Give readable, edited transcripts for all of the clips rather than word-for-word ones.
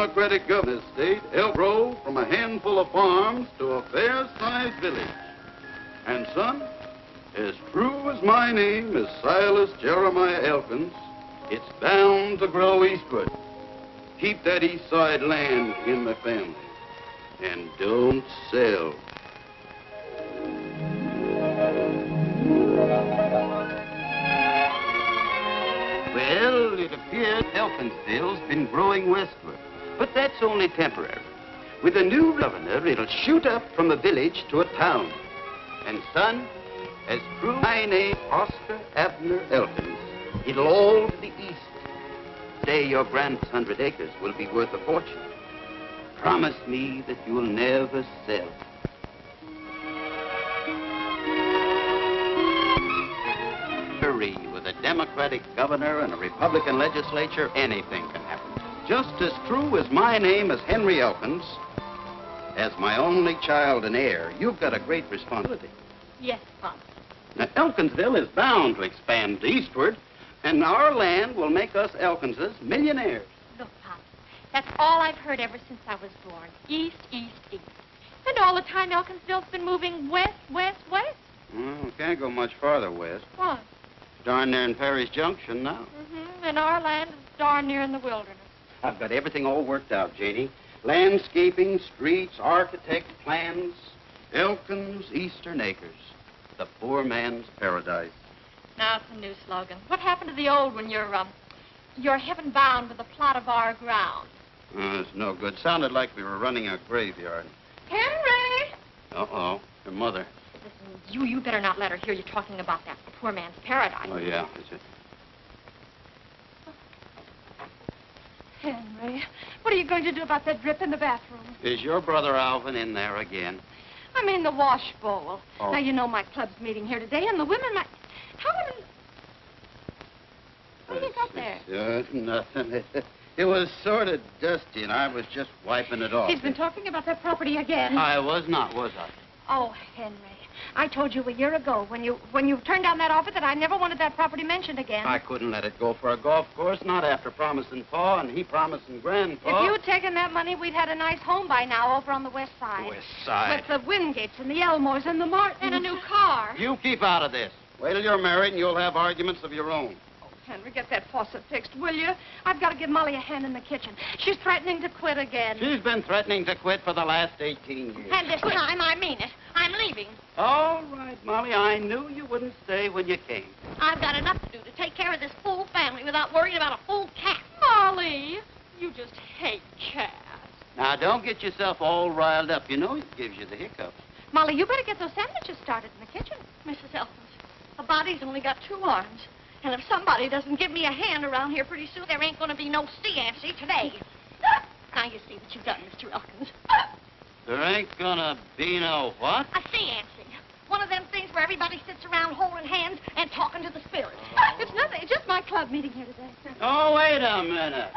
Democratic governor state helped grow from a handful of farms to a fair-sized village. And, son, as true as my name is Silas Jeremiah Elkins, it's bound to grow eastward. Keep that east side land in the family. And don't sell. Well, it appears Elkinsville's been growing westward. But that's only temporary. With a new governor, it'll shoot up from a village to a town. And, son, as true as my name, Oscar Abner Elkins, it'll all to the east. Say your grand's 100 acres will be worth a fortune. Promise me that you'll never sell. Hurry, with a Democratic governor and a Republican legislature, anything can happen. Just as true as my name is Henry Elkins, as my only child and heir, you've got a great responsibility. Yes, Pop. Now, Elkinsville is bound to expand eastward, and our land will make us Elkinses millionaires. Look, Pop, that's all I've heard ever since I was born. East, east, east. And all the time Elkinsville's been moving west, west, west. Well, we can't go much farther west. What? Darn near in Perry's Junction now. And our land is darn near in the wilderness. I've got everything all worked out, Janie. Landscaping, streets, architect plans. Elkins Eastern Acres. The poor man's paradise. Now it's a new slogan. What happened to the old one? You're heaven bound with a plot of our ground. It's no good. Sounded like we were running a graveyard. Henry! Uh-oh. Your mother. Listen, you better not let her hear you talking about that poor man's paradise. Oh, yeah. That's it. Henry, what are you going to do about that drip in the bathroom? Is your brother Alvin in there again? I mean the wash bowl. Oh. Now, you know my club's meeting here today, and the women might... What do you got there? Nothing. It was sort of dusty, and I was just wiping it off. He's been talking about that property again. I was not, was I? Oh, Henry, I told you a year ago when you turned down that offer that I never wanted that property mentioned again. I couldn't let it go for a golf course, not after promising Pa and he promising Grandpa. If you'd taken that money, we'd had a nice home by now over on the west side. West side? With the Wingates and the Elmores and the Martins. And a new car. You keep out of this. Wait till you're married and you'll have arguments of your own. Henry, get that faucet fixed, will you? I've got to give Molly a hand in the kitchen. She's threatening to quit again. She's been threatening to quit for the last 18 years. And this time, I mean it. I'm leaving. All right, Molly, I knew you wouldn't stay when you came. I've got enough to do to take care of this full family without worrying about a full cat. Molly, you just hate cats. Now, don't get yourself all riled up. You know it gives you the hiccups. Molly, you better get those sandwiches started in the kitchen. Mrs. Elkins, a body's only got 2 arms. And if somebody doesn't give me a hand around here pretty soon, there ain't going to be no Cianci today. Now you see what you've done, Mr. Elkins. There ain't gonna be no what? A Cianci. One of them things where everybody sits around holding hands and talking to the spirits. It's nothing. It's just my club meeting here today. Oh, wait a minute.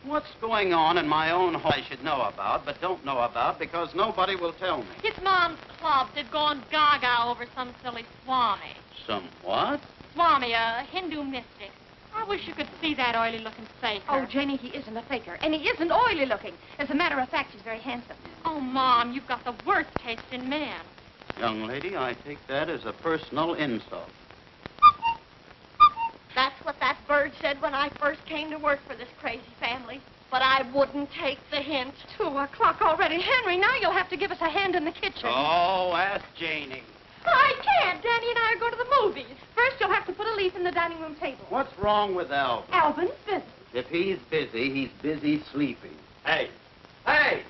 What's going on in my own home I should know about, but don't know about because nobody will tell me? It's Mom's club. They've gone gaga over some silly Swami. Some what? Swami, a Hindu mystic. I wish you could see that oily-looking faker. Oh, Janie, he isn't a faker, and he isn't oily-looking. As a matter of fact, he's very handsome. Oh, Mom, you've got the worst taste in men. Young lady, I take that as a personal insult. That's what that bird said when I first came to work for this crazy family. But I wouldn't take the hint. 2 o'clock already. Henry, now you'll have to give us a hand in the kitchen. Oh, ask Janie. I can't. Danny and I are going to the movies. First, you'll have to put a leaf in the dining room table. What's wrong with Alvin? Alvin's busy. If he's busy sleeping. Hey! Hey!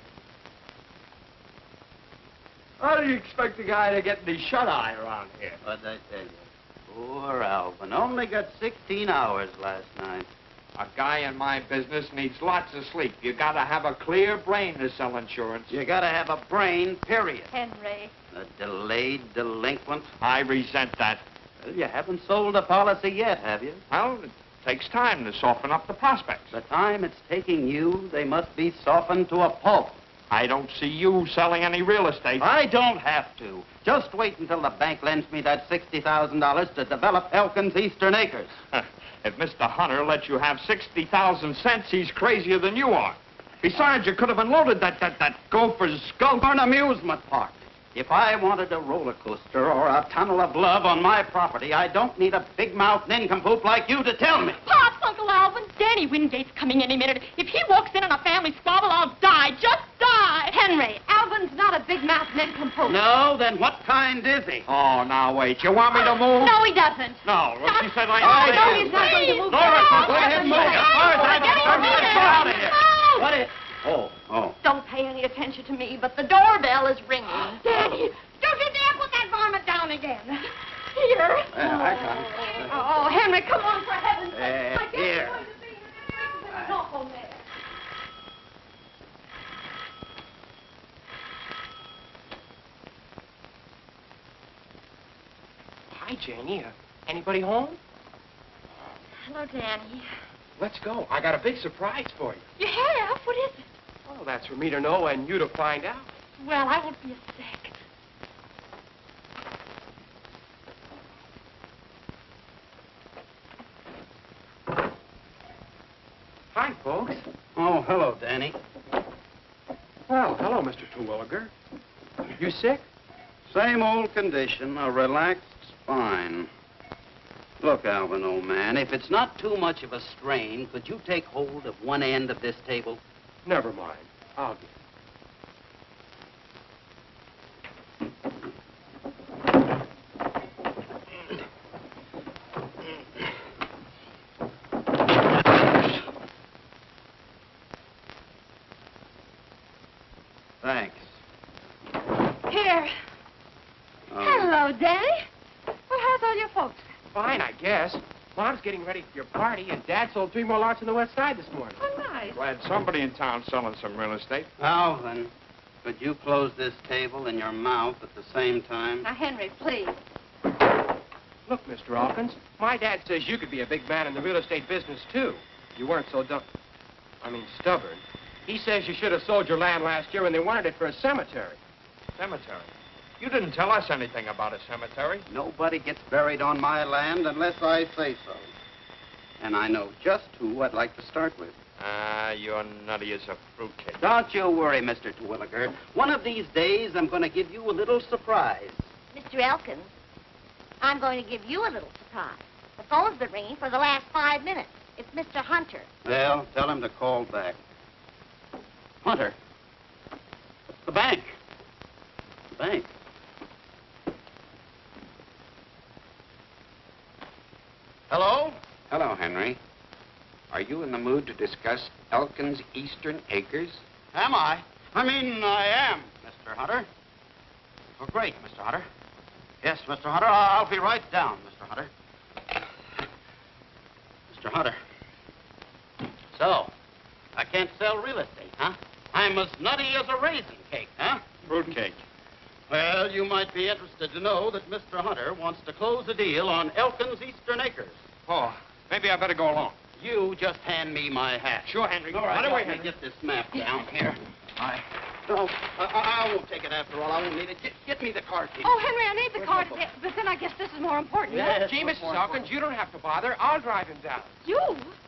How do you expect the guy to get any shut-eye around here? What'd I tell you? Poor Alvin. Only got 16 hours last night. A guy in my business needs lots of sleep. You gotta have a clear brain to sell insurance. You gotta have a brain, period. Henry. A delayed delinquent. I resent that. Well, you haven't sold a policy yet, have you? Well, it takes time to soften up the prospects. The time it's taking you, they must be softened to a pulp. I don't see you selling any real estate. I don't have to. Just wait until the bank lends me that $60,000 to develop Elkins Eastern Acres. If Mr. Hunter lets you have 60,000 cents, he's crazier than you are. Besides, you could have unloaded that gopher's skull. Or an amusement park. If I wanted a roller coaster or a tunnel of love on my property, I don't need a big-mouthed nincompoop like you to tell me. Pops, Uncle Alvin, Danny Wingate's coming any minute. If he walks in on a family squabble, I'll die. Just die. Henry, Alvin's not a big-mouthed nincompoop. No, then what kind is he? Oh, now wait. You want me to move? No, he doesn't. No. Well, she said I... Oh, no, he's not going to move. Laura, No, go ahead and move. no, As far as I'm get him concerned, moving. get out of here. No. What is... Oh. Don't pay any attention to me, but the doorbell is ringing. Danny, don't you dare put that varmint down again. Here. I got it. Oh, Henry, come on, for heaven's sake. I guess here. you're going to be an awful mess. Hi, Janie. Anybody home? Hello, Danny. Let's go. I got a big surprise for you. You have? What is it? Well, that's for me to know and you to find out. Well, I won't be a sec. Hi, folks. Oh, hello, Danny. Well, hello, Mr. Terwilliger. You sick? Same old condition, a relaxed spine. Look, Alvin, old man, if it's not too much of a strain, could you take hold of one end of this table? Never mind. I'll get it. Thanks. Here. Hello, Danny. Well, how's all your folks? Fine, I guess. Mom's getting ready for your party, and Dad sold 3 more lots on the west side this morning. Oh, nice. Glad somebody in town selling some real estate. Alvin, could you close this table in your mouth at the same time? Now, Henry, please. Look, Mr. Alkins, my dad says you could be a big man in the real estate business, too. You weren't so stubborn. He says you should have sold your land last year when they wanted it for a cemetery. Cemetery. You didn't tell us anything about a cemetery. Nobody gets buried on my land unless I say so. And I know just who I'd like to start with. You're nutty as a fruitcake. Don't you worry, Mr. Terwilliger. One of these days, I'm going to give you a little surprise. Mr. Elkins, I'm going to give you a little surprise. The phone's been ringing for the last 5 minutes. It's Mr. Hunter. Well, tell him to call back. Hunter. The bank. The bank. Hello? Hello, Henry. Are you in the mood to discuss Elkins Eastern Acres? Am I? I am, Mr. Hunter. Oh, great, Mr. Hunter. Yes, Mr. Hunter, I'll be right down, Mr. Hunter. Mr. Hunter. So, I can't sell real estate, huh? I'm as nutty as a raisin cake, huh? Fruitcake. Well, you might be interested to know that Mr. Hunter wants to close a deal on Elkins Eastern Acres. Oh, maybe I better go along. You just hand me my hat. Sure, Henry. All right, Run away, let me Henry. get this map down here. No, I won't take it after all. I won't need it. Get me the car key. Oh, Henry, I need the car to but then I guess this is more important. Yes, Gee, much Mrs. more Alkins, you don't have to bother. I'll drive him down. You?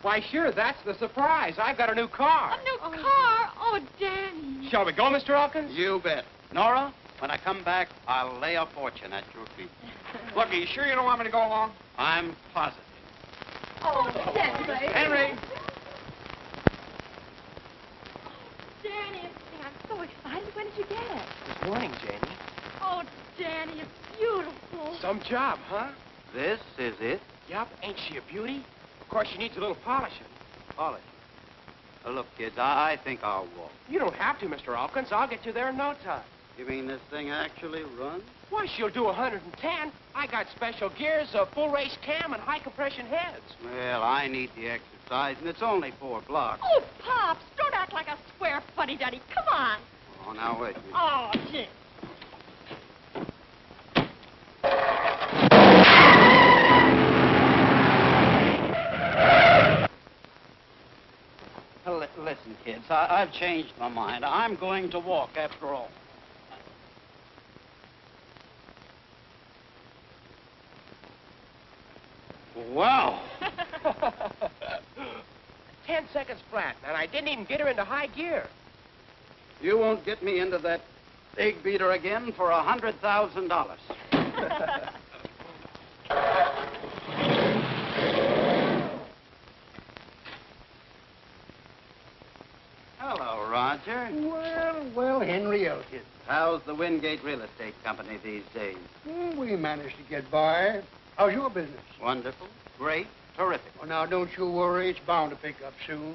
Why, sure, that's the surprise. I've got a new car. A new car? Oh, Danny. Shall we go, Mr. Alkins? You bet. Nora, when I come back, I'll lay a fortune at your feet. Look, are you sure you don't want me to go along? I'm positive. Oh, Henry. Henry. Danny, I'm so excited. When did you get it? This morning, Janie. oh, Danny, it's beautiful. Some job, huh? This is it? Yep. Ain't she a beauty? Of course, she needs a little polishing. Polish. Look, kids, I think I'll walk. You don't have to, Mr. Alkins. I'll get you there in no time. You mean this thing actually runs? Why, she'll do 110. I got special gears, a full race cam, and high compression heads. Well, I need the exercise, and it's only 4 blocks. Oh, Pops, don't act like a square fuddy-duddy. Come on. Oh, now wait a minute. Oh, gee. Listen, kids, I've changed my mind. I'm going to walk after all. Wow. 10 seconds flat, and I didn't even get her into high gear. You won't get me into that egg beater again for $100,000. Hello, Roger. Well, Henry Elkins. How's the Wingate Real Estate Company these days? We managed to get by. How's your business? Wonderful, great, terrific. Well, now, don't you worry. It's bound to pick up soon.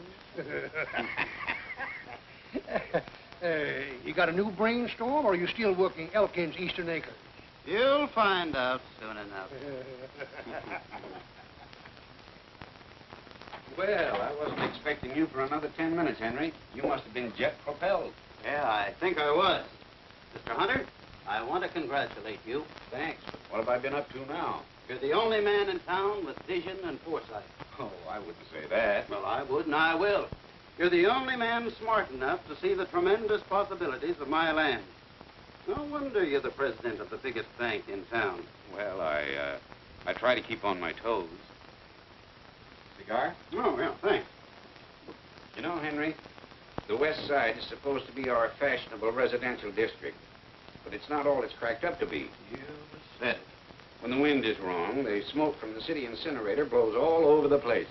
You got a new brainstorm, or are you still working Elkins Eastern Acres? You'll find out soon enough. Well, I wasn't expecting you for another 10 minutes, Henry. You must have been jet propelled. Yeah, I think I was. Mr. Hunter, I want to congratulate you. Thanks, but what have I been up to now? You're the only man in town with vision and foresight. Oh, I wouldn't say that. Well, I would, and I will. You're the only man smart enough to see the tremendous possibilities of my land. No wonder you're the president of the biggest bank in town. Well, I try to keep on my toes. Cigar? Oh, yeah, thanks. You know, Henry, the West Side is supposed to be our fashionable residential district, but it's not all it's cracked up to be. You said it. When the wind is wrong, the smoke from the city incinerator blows all over the place.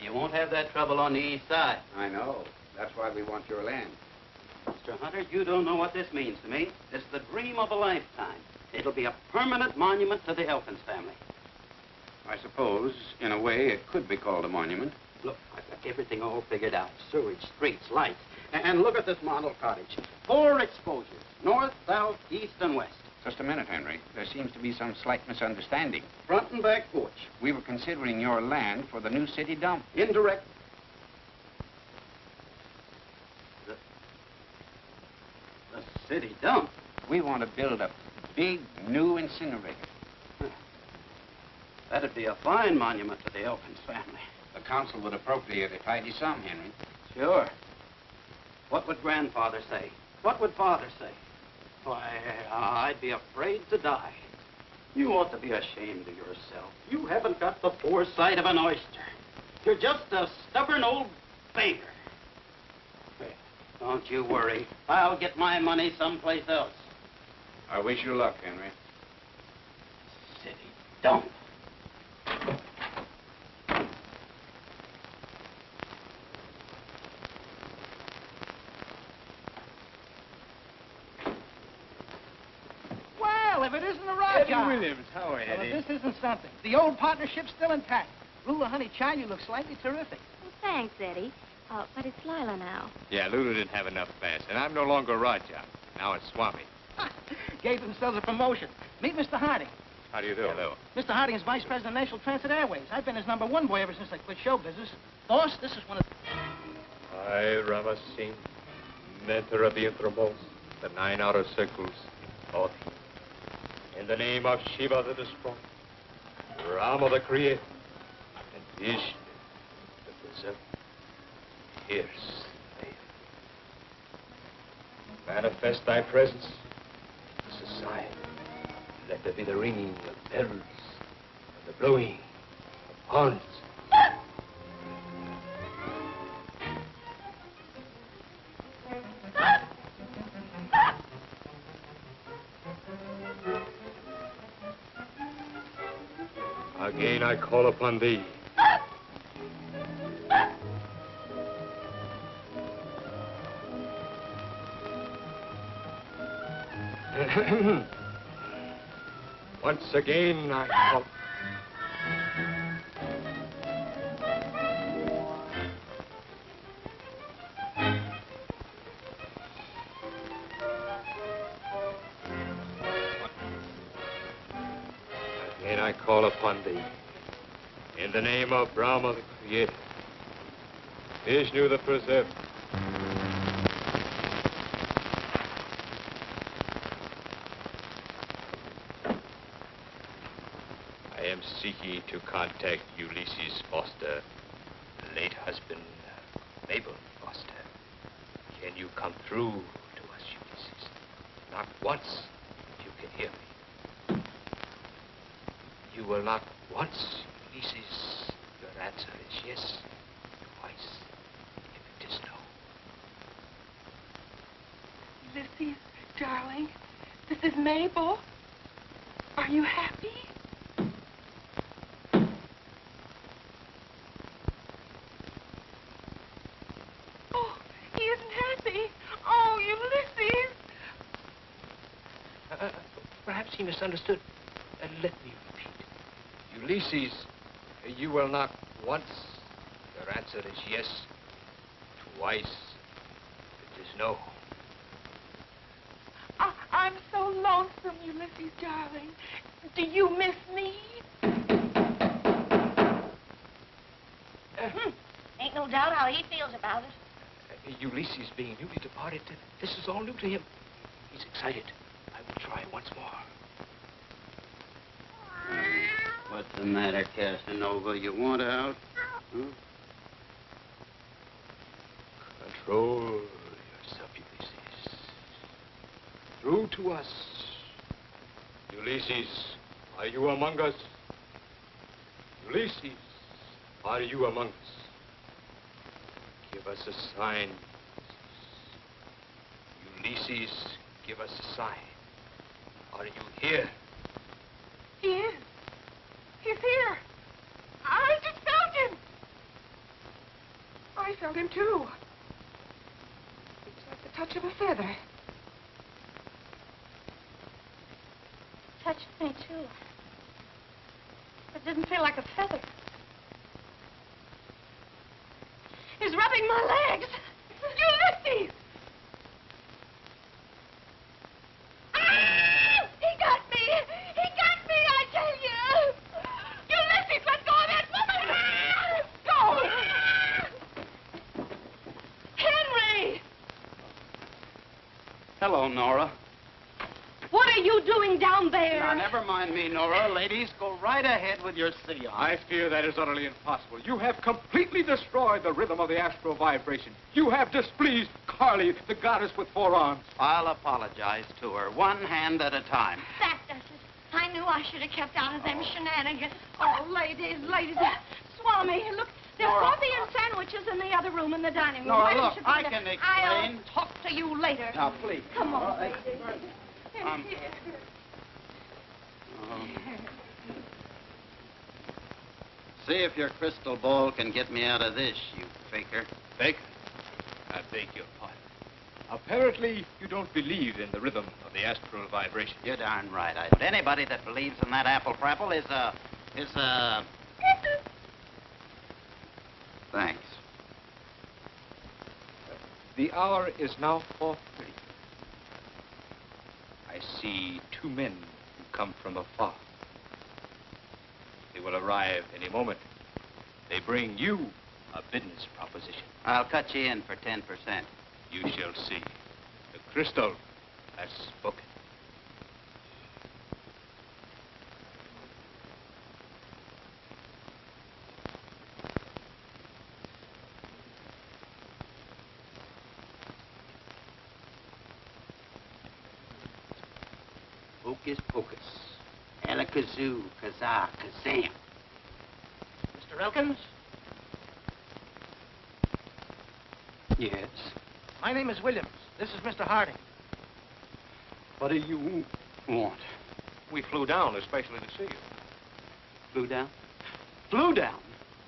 You won't have that trouble on the east side. I know. That's why we want your land. Mr. Hunter, you don't know what this means to me. It's the dream of a lifetime. It'll be a permanent monument to the Elkins family. I suppose, in a way, it could be called a monument. Look, I've got everything all figured out. Sewage, streets, lights. And look at this model cottage. 4 exposures. North, south, east, and west. Just a minute, Henry. There seems to be some slight misunderstanding. Front and back porch. We were considering your land for the new city dump. Indirect. The city dump? We want to build a big new incinerator. That'd be a fine monument to the Elkins family. The council would appropriate a tidy sum, Henry. Sure. What would Grandfather say? What would Father say? Why, I'd be afraid to die. You ought to be ashamed of yourself. You haven't got the foresight of an oyster. You're just a stubborn old banker. Don't you worry. I'll get my money someplace else. I wish you luck, Henry. City dump. Well, if it isn't a rock job. Eddie Williams, how are you, Well, Eddie? if this isn't something. The old partnership's still intact. Lula, honey, child, you look slightly terrific. Well, thanks, Eddie. But it's Lila now. Yeah, Lulu didn't have enough fast, and I'm no longer Raja. Now it's Swami. Gave themselves a promotion. Meet Mr. Harding. How do you do? Hello. Mr. Harding is vice president of National Transit Airways. I've been his #1 boy ever since I quit show business. Boss, this is one of... I, Rama Singh, mentor of the innermost, the 9 outer circles, all in the name of Shiva the Destroyer, Rama the Creator, and Vishnu the Preserver, here's thy manifest thy presence in society. Let there be the ringing of bells and the blowing of horns. Again I call upon thee. Once again I call. Again I call upon thee. In the name of Brahma the Creator, Vishnu the Preserver, I am seeking to contact Ulysses Foster, late husband, Mabel Foster. Can you come through to us, Ulysses? Not once, if you can hear me. You will not once, Ulysses. Your answer is yes, twice. Ulysses, darling. This is Mabel. Are you happy? Oh, he isn't happy. Oh, Ulysses. Perhaps he misunderstood. Let me repeat. Ulysses, you will knock once. Your answer is yes. Twice, it is no. I'm so lonesome, Ulysses, darling. Do you miss me? Ain't no doubt how he feels about it. Ulysses being newly departed, this is all new to him. He's excited. I will try once more. What's the matter, Casanova? You want out? Huh? Control yourself, Ulysses. Through to us. Ulysses, are you among us? Ulysses, are you among us? Give us a sign. Ulysses, give us a sign. Are you here? He is. He's here. I just felt him. I felt him, too. It's like the touch of a feather. Touched me, too. It didn't feel like a feather. He's rubbing my legs. Ulysses! Ah! He got me! He got me, I tell you! Ulysses, let go of that woman! Go! Henry! Hello, Nora. What are you doing down there? Now, never mind me, Nora. Ladies, go right ahead with your seance. I fear that is utterly impossible. You have completely destroyed the rhythm of the astral vibration. You have displeased Carly, the goddess with 4 arms. I'll apologize to her, one hand at a time. That does it. I knew I should have kept out of them shenanigans. Oh, ladies. Swami, look, there's Nora. coffee and sandwiches in the other room in the dining room. Nora, Why don't look, you I come can there? explain. I'll talk to you later. Now, please. Come on, ladies. See if your crystal ball can get me out of this, you faker. Baker, I beg your pardon. Apparently, you don't believe in the rhythm of the astral vibration. You're darn right I don't. Anybody that believes in that apple-frapple is a... Thanks. The hour is now 4:30. I see 2 men who come from afar. They will arrive any moment. They bring you a business proposition. I'll cut you in for 10%. You shall see. The crystal has spoken. Hocus pocus. Alakazoo, kazaa, kazam. Mr. Elkins? Yes? My name is Williams. This is Mr. Harding. What do you want? We flew down especially to see you. Flew down? Flew down?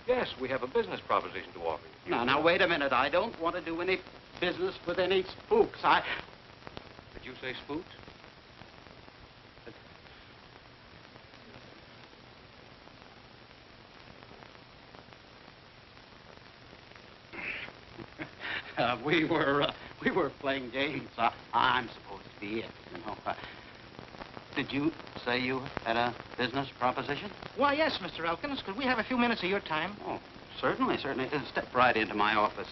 Yes, we have a business proposition to offer you. Now, wait a minute. I don't want to do any business with any spooks. Did you say spooks? We were playing games. I'm supposed to be it, you know. Did you say you had a business proposition? Why, yes, Mr. Elkins. Could we have a few minutes of your time? Oh, certainly. Step right into my office.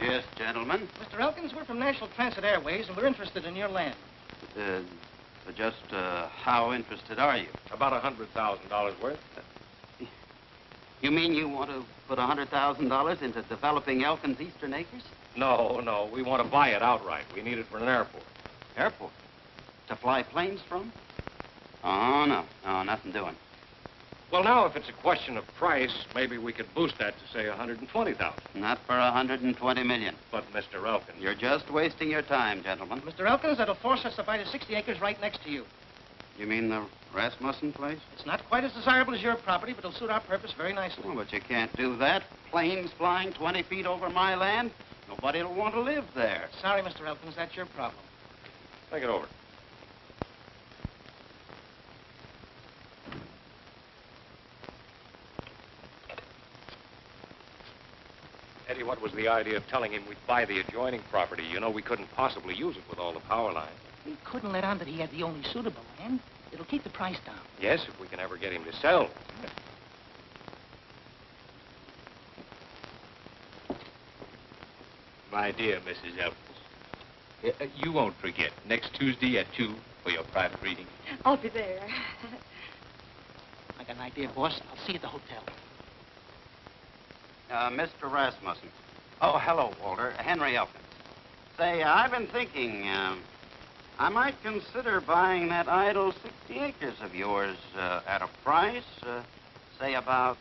Yes, gentlemen. Mr. Elkins, we're from National Transit Airways, and we're interested in your land. How interested are you? About $100,000 worth. You mean you want to put $100,000 into developing Elkins Eastern Acres? No. We want to buy it outright. We need it for an airport. Airport? To fly planes from? Oh, no. No, nothing doing. Well, now, if it's a question of price, maybe we could boost that to, say, 120,000. Not for 120 million. But, Mr. Elkins... You're just wasting your time, gentlemen. Mr. Elkins, that'll force us to buy the 60 acres right next to you. You mean the Rasmussen place? It's not quite as desirable as your property, but it'll suit our purpose very nicely. Oh, but you can't do that. Planes flying 20 feet over my land. Nobody'll want to live there. Sorry, Mr. Elkins, that's your problem. Think it over. Eddie, what was the idea of telling him we'd buy the adjoining property? You know, we couldn't possibly use it with all the power lines. We couldn't let on that he had the only suitable land. It'll keep the price down. Yes, if we can ever get him to sell. My dear Mrs. Elkins, you won't forget next Tuesday at 2 for your private reading. I'll be there. I got an idea, boss. I'll see you at the hotel. Mr. Rasmussen. Oh, hello, Walter. Henry Elkins. Say, I've been thinking, I might consider buying that idle 60 acres of yours at a price, say about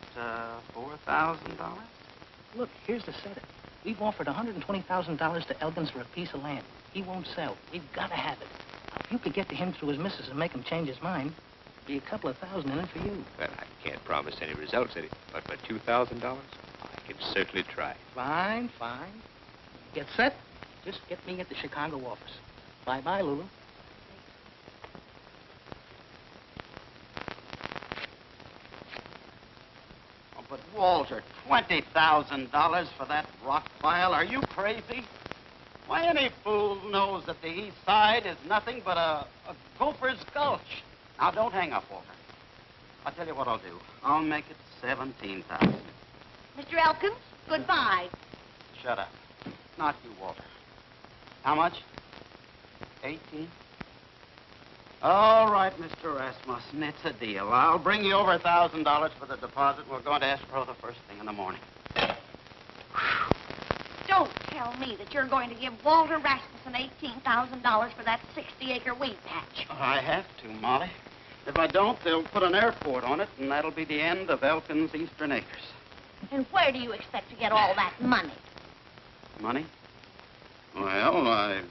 $4,000. Look, here's the setup. We've offered $120,000 to Elkins for a piece of land. He won't sell. We've got to have it. Now, if you could get to him through his missus and make him change his mind, there'd be a couple of thousand in it for you. Well, I can't promise any results, Eddie, but for $2,000, I can certainly try. Fine. Get set. Just get me at the Chicago office. Bye-bye, Lulu. Oh, but, Walter, $20,000 for that rock pile? Are you crazy? Why, any fool knows that the east side is nothing but a gopher's gulch. Now, don't hang up, Walter. I'll tell you what I'll do. I'll make it 17,000. Mr. Elkins, goodbye. Shut up. Not you, Walter. How much? 18? All right, Mr. Rasmussen, it's a deal. I'll bring you over $1,000 for the deposit. We're going to escrow the first thing in the morning. Don't tell me that you're going to give Walter Rasmussen $18,000 for that 60-acre wheat patch. I have to, Molly. If I don't, they'll put an airport on it, and that'll be the end of Elkins Eastern Acres. And where do you expect to get all that money? Money? Well, I've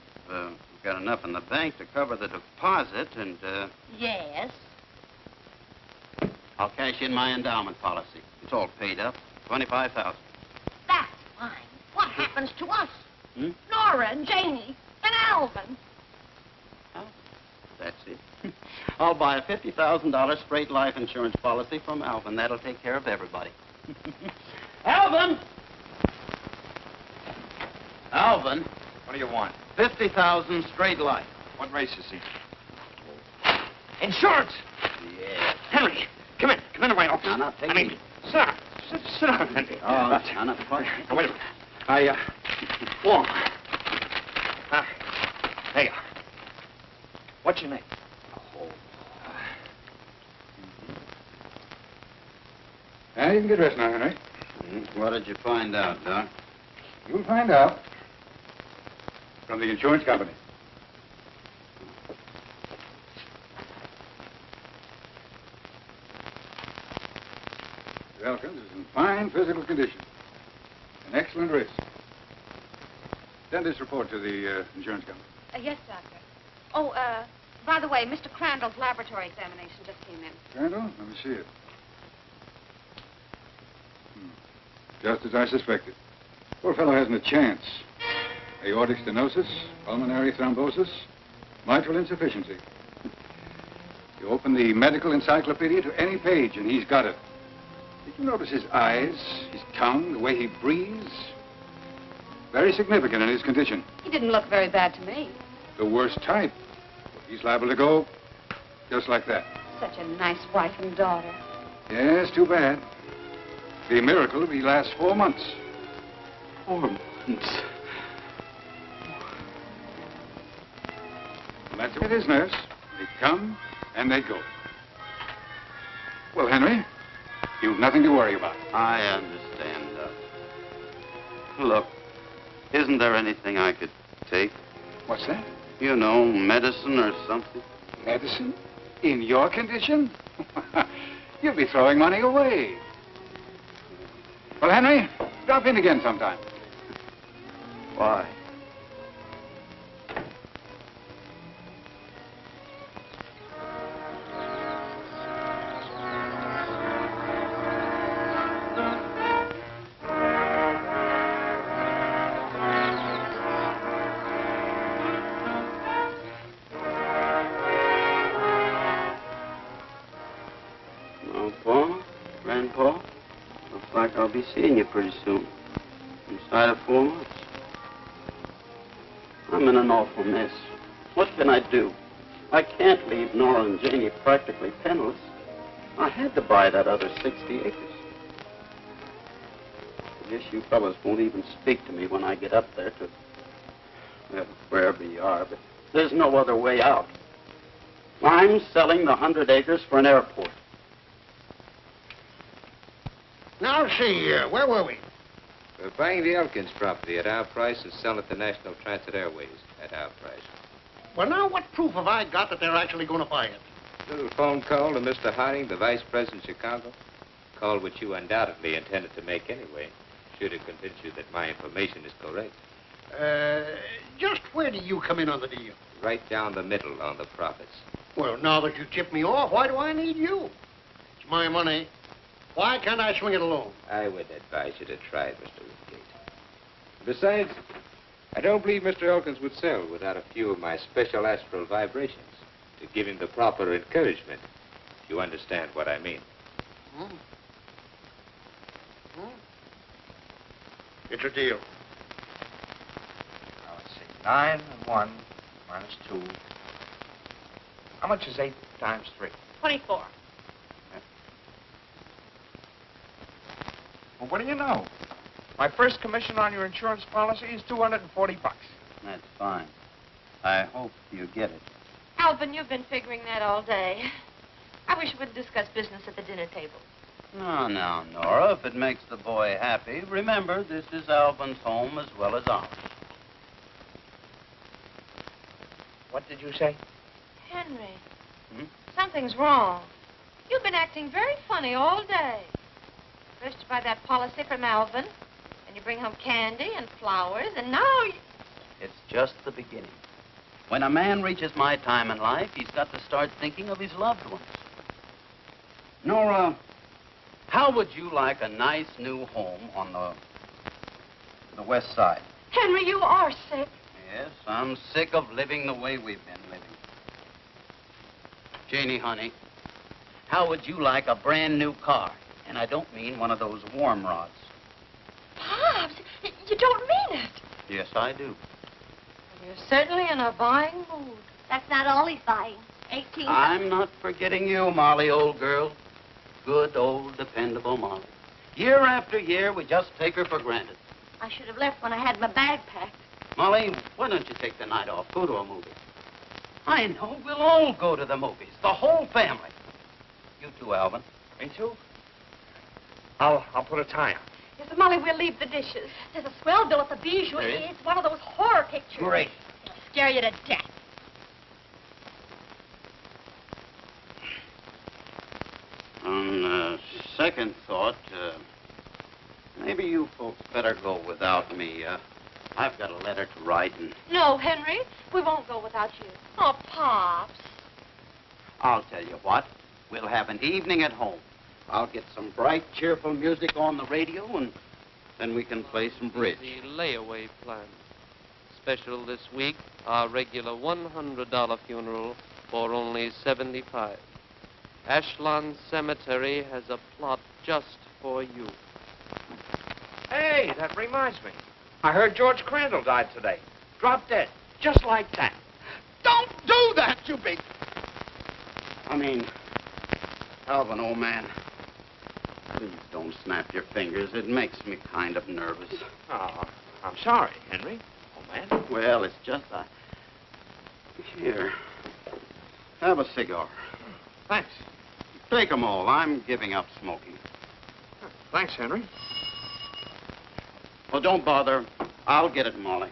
got enough in the bank to cover the deposit, and, Yes. I'll cash in my endowment policy. It's all paid up. $25,000. That's fine. What happens to us? Nora and Janie and Alvin. Oh, that's it. I'll buy a $50,000 straight life insurance policy from Alvin. That'll take care of everybody. Alvin! Alvin! What do you want? 50,000 straight life. What race is he? Insurance! Yeah. Henry, come in. Come in, my office. Now, take me. Sit down. Sit down, Henry. Oh, now, not fun. Oh, wait a minute. Warm. There you are. What's your name? Now, you can get dressed now, Henry. What did you find out, Doc? You'll find out from the insurance company. Mr. Elkins is in fine physical condition. An excellent risk. Send this report to the insurance company. Yes, Doctor. Oh, by the way, Mr. Crandall's laboratory examination just came in. Crandall, let me see it. Just as I suspected. Poor fellow hasn't a chance. Aortic stenosis, pulmonary thrombosis, mitral insufficiency. You open the medical encyclopedia to any page, and he's got it. Did you notice his eyes, his tongue, the way he breathes? Very significant in his condition. He didn't look very bad to me. The worst type. He's liable to go just like that. Such a nice wife and daughter. Yes, too bad. Be a miracle if he lasts 4 months. 4 months? And that's it is, nurse. They come and they go. Well, Henry, you've nothing to worry about. I understand, Doc. Look, Isn't there anything I could take? What's that? You know, medicine or something? Medicine? In your condition? You'll be throwing money away. Well, Henry, drop in again sometime. Why? I'll be seeing you pretty soon. Inside of 4 months. I'm in an awful mess. What can I do? I can't leave Nora and Janie practically penniless. I had to buy that other 60 acres. I guess you fellas won't even speak to me when I get up there to, well, wherever you are, but there's no other way out. I'm selling the 100 acres for an airport. Now, see, where were we? We're buying the Elkins property at our price and selling it to National Transit Airways at our price. Well, now, what proof have I got that they're actually going to buy it? Little phone call to Mr. Harding, the vice president of Chicago. Call which you undoubtedly intended to make anyway, should it convince you that my information is correct. Just where do you come in on the deal? Right down the middle on the profits. Well, now that you tipped me off, why do I need you? It's my money. Why can't I swing it alone? I would advise you to try it, Mr. Woodgate. Besides, I don't believe Mr. Elkins would sell without a few of my special astral vibrations to give him the proper encouragement, if you understand what I mean. It's a deal. Now, let's see. 9 and 1 minus 2. How much is 8 times 3? 24. Well, what do you know? My first commission on your insurance policy is $240. That's fine. I hope you get it. Alvin, you've been figuring that all day. I wish we'd discuss business at the dinner table. No, Nora, if it makes the boy happy, remember, this is Alvin's home as well as ours. What did you say? Henry, something's wrong. You've been acting very funny all day. First you buy that policy from Alvin, and you bring home candy and flowers, and now you... It's just the beginning. When a man reaches my time in life, he's got to start thinking of his loved ones. Nora, how would you like a nice new home on the west side? Henry, you are sick. Yes, I'm sick of living the way we've been living. Janie, honey, how would you like a brand new car? And I don't mean one of those warm rods. Pops, you don't mean it. Yes, I do. You're certainly in a buying mood. That's not all he's buying. 18. I'm not forgetting you, Molly, old girl. Good, old, dependable Molly. Year after year, we just take her for granted. I should have left when I had my bag packed. Molly, why don't you take the night off? Go to a movie. I know. We'll all go to the movies. The whole family. You too, Alvin. Me too? I'll put a tie on. Yes, Molly, we'll leave the dishes. There's a swell bill at the Bijou. There is? It's one of those horror pictures. Great. It'll scare you to death. On second thought, maybe you folks better go without me. I've got a letter to write, and No, Henry, we won't go without you. Oh, Pops. I'll tell you what. We'll have an evening at home. I'll get some bright, cheerful music on the radio, and then we can play some bridge. The layaway plan. Special this week, our regular $100 funeral for only $75. Ashland Cemetery has a plot just for you. Hey, that reminds me. I heard George Crandall died today. Dropped dead. Just like that. Don't do that, you big... I mean, Alvin, old man, please don't snap your fingers. It makes me kind of nervous. Oh, I'm sorry, Henry. Oh, man. Well, it's just Here, have a cigar. Thanks. Take 'em all. I'm giving up smoking. Thanks, Henry. Well, don't bother. I'll get it, Molly.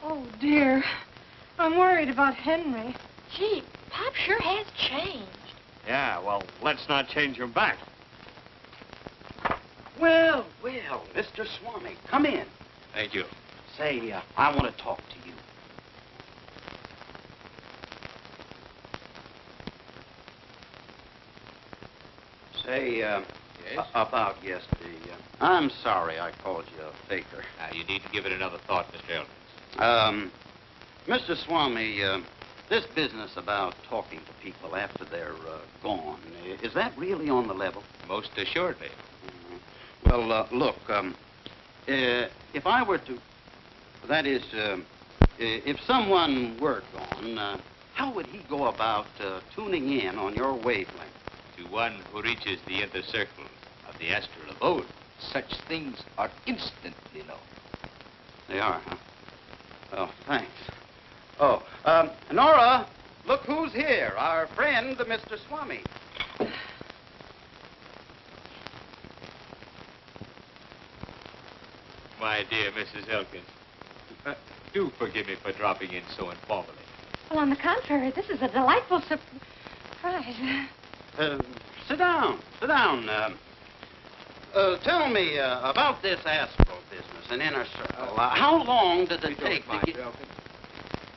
Oh, dear. I'm worried about Henry. Gee, Pop sure has changed. Yeah, well, let's not change him back. Well, Mr. Swami, come in. Thank you. Say, I want to talk to you. Say, Yes? about yesterday. I'm sorry I called you a faker. Now, you need to give it another thought, Mr. Elkins. Mr. Swami, this business about talking to people after they're gone, is that really on the level? Most assuredly. Well, look, if I were to, that is, if someone were gone, how would he go about tuning in on your wavelength? To one who reaches the inner circle of the astral abode, such things are instantly known. They are, huh? Oh, thanks. Oh, Nora, look who's here. Our friend, Mr. Swami. My dear Mrs. Elkins, do forgive me for dropping in so informally. Well, on the contrary, this is a delightful surprise. Sit down. Tell me about this astral business, an inner circle. How long did it take to get... Elkins?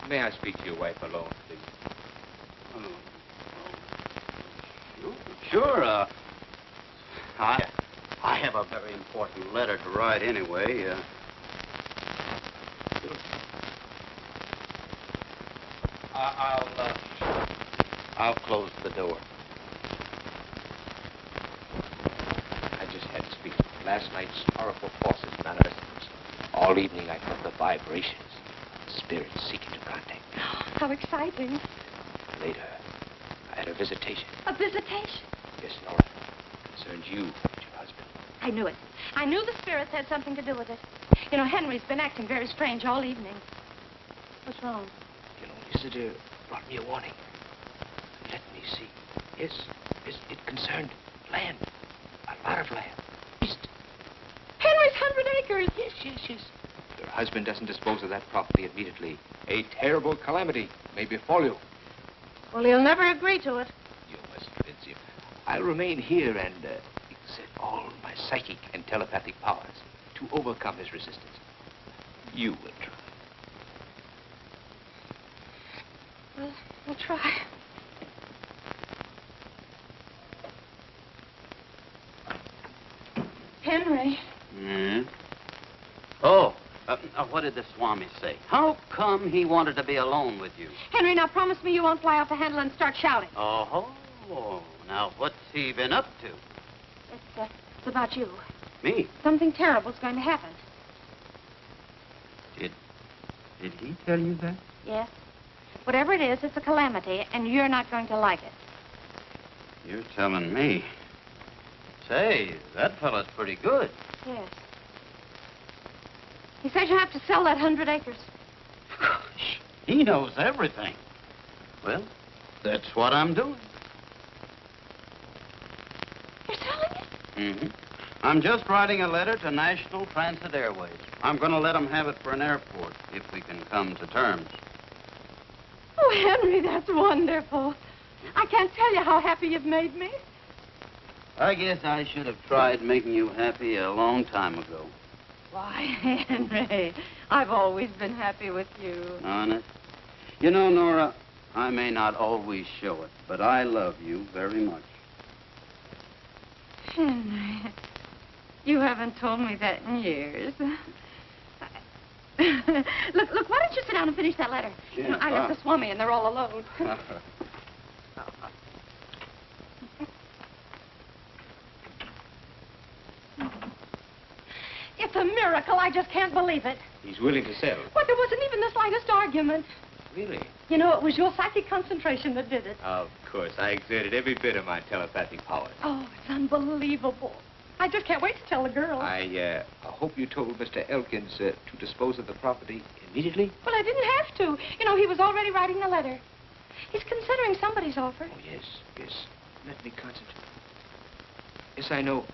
May I speak to your wife alone, please? Sure. I have a very important letter to write anyway. I'll close the door. I just had to speak. Last night's powerful forces manifested themselves. All evening I felt the vibrations. Spirits seeking to contact me. How exciting. Later, I had a visitation. A visitation? Yes, Nora. Concerns you and your husband. I knew it. I knew the spirits had something to do with it. You know, Henry's been acting very strange all evening. What's wrong? You know, visitor brought me a warning. Let me see. Yes, it concerned land. A lot of land. East. Henry's 100 acres. Yes. If your husband doesn't dispose of that property immediately, a terrible calamity may befall you. Well, he'll never agree to it. You must convince him. I'll remain here and exert all my psychic and telepathic powers to overcome his resistance. You will try. Well, we'll try. Henry. Hmm? Oh, what did the Swami say? How come he wanted to be alone with you? Henry, now promise me you won't fly off the handle and start shouting. Oh, now what's he been up to? It's about you. Me? Something terrible's going to happen. Did he tell you that? Yes. Whatever it is, it's a calamity, and you're not going to like it. You're telling me. Say, that fella's pretty good. Yes. He says you have to sell that 100 acres. Gosh, he knows everything. Well, that's what I'm doing. You're selling it? Mm-hmm. I'm just writing a letter to National Transit Airways. I'm going to let them have it for an airport, if we can come to terms. Oh, Henry, that's wonderful. I can't tell you how happy you've made me. I guess I should have tried making you happy a long time ago. Why, Henry, I've always been happy with you. Honest? You know, Nora, I may not always show it, but I love you very much. Henry, you haven't told me that in years. Look, why don't you sit down and finish that letter? Yeah, You know, I left the Swami and they're all alone. It's a miracle. I just can't believe it. He's willing to sell. But there wasn't even the slightest argument. Really? You know, it was your psychic concentration that did it. Of course. I exerted every bit of my telepathic powers. Oh, it's unbelievable. I just can't wait to tell the girl. I hope you told Mr. Elkins to dispose of the property immediately. Well, I didn't have to. You know, he was already writing the letter. He's considering somebody's offer. Oh, yes. Let me concentrate. Yes, I know.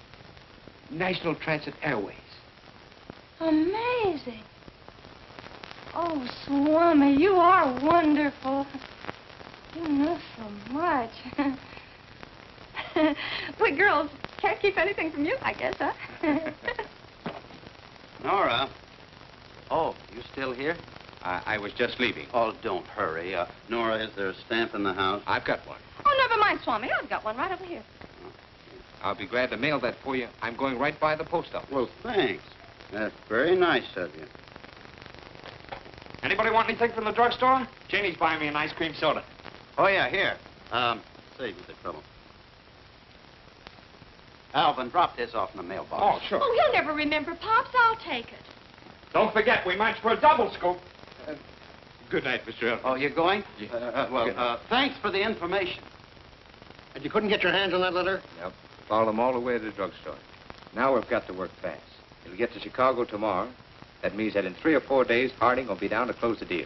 National Transit Airways. Amazing. Oh, Swami, you are wonderful. You know so much. We girls can't keep anything from you, I guess, huh? Nora. Oh, you still here? I was just leaving. Oh, don't hurry. Nora, is there a stamp in the house? I've got one. Oh, never mind, Swami. I've got one right over here. I'll be glad to mail that for you. I'm going right by the post office. Well, thanks. That's very nice of you. Anybody want anything from the drugstore? Janie's buying me an ice cream soda. Oh, yeah, here. Save you the trouble. Alvin, drop this off in the mailbox. Oh, sure. Oh, he'll never remember, Pops. I'll take it. Don't forget, we match for a double scoop. Good night, Mr. Elkins. Oh, you're going? Yeah. Thanks for the information. And you couldn't get your hands on that letter? Yep. Followed them all the way to the drugstore. Now we've got to work fast. It'll get to Chicago tomorrow. That means that in 3 or 4 days, Harding will be down to close the deal.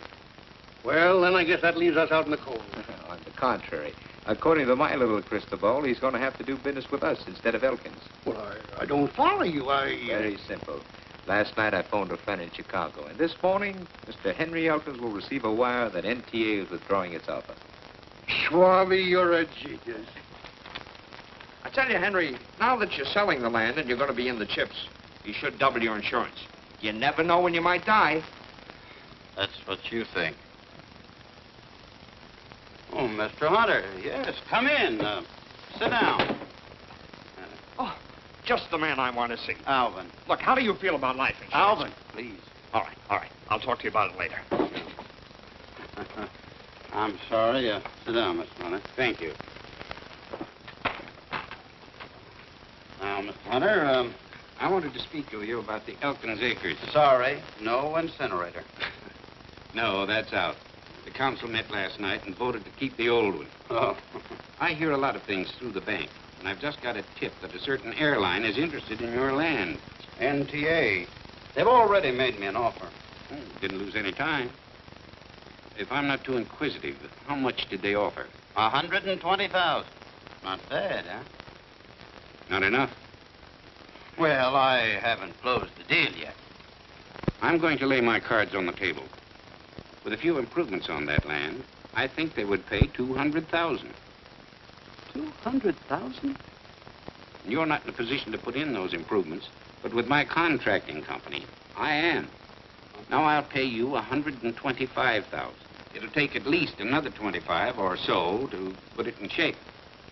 Well, then I guess that leaves us out in the cold. On the contrary, according to my little crystal ball, he's going to have to do business with us instead of Elkins. Well, I don't follow you. Very simple. Last night I phoned a friend in Chicago, and this morning, Mr. Henry Elkins will receive a wire that NTA is withdrawing its offer. Swami, you're a genius. I tell you, Henry, now that you're selling the land and you're going to be in the chips, you should double your insurance. You never know when you might die. That's what you think. Oh, Mr. Hunter, yes, come in. Sit down. Oh, just the man I want to see. Alvin. Look, how do you feel about life insurance? Alvin, please. All right. I'll talk to you about it later. I'm sorry. Sit down, Mr. Hunter. Thank you. Now, Mr. Hunter, I wanted to speak to you about the Elkins Acres. sorry, no incinerator. No, that's out. The council met last night and voted to keep the old one. Oh. I hear a lot of things through the bank, and I've just got a tip that a certain airline is interested in your land. NTA. They've already made me an offer. Didn't lose any time. If I'm not too inquisitive, how much did they offer? 120,000. Not bad, huh? Not enough. Well, I haven't closed the deal yet. I'm going to lay my cards on the table. With a few improvements on that land, I think they would pay 200,000. 200,000? You're not in a position to put in those improvements, but with my contracting company, I am. Now I'll pay you 125,000. It'll take at least another 25 or so to put it in shape.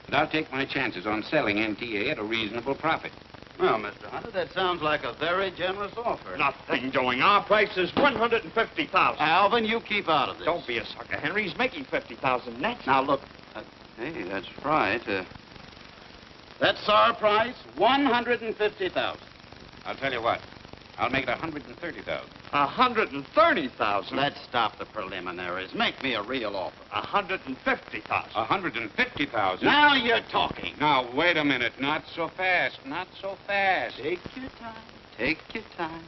But I'll take my chances on selling NTA at a reasonable profit. Well, Mr. Hunter, that sounds like a very generous offer. Nothing doing. Our price is 150,000. Alvin, you keep out of this. Don't be a sucker, Henry. He's making 50,000 net. Now, look. Hey, that's right. That's our price, 150,000. I'll tell you what. I'll make it 130,000. 130,000? Let's stop the preliminaries. Make me a real offer. 150,000. 150,000? Now you're talking. Now, wait a minute. Not so fast. Not so fast. Take your time. Take your time.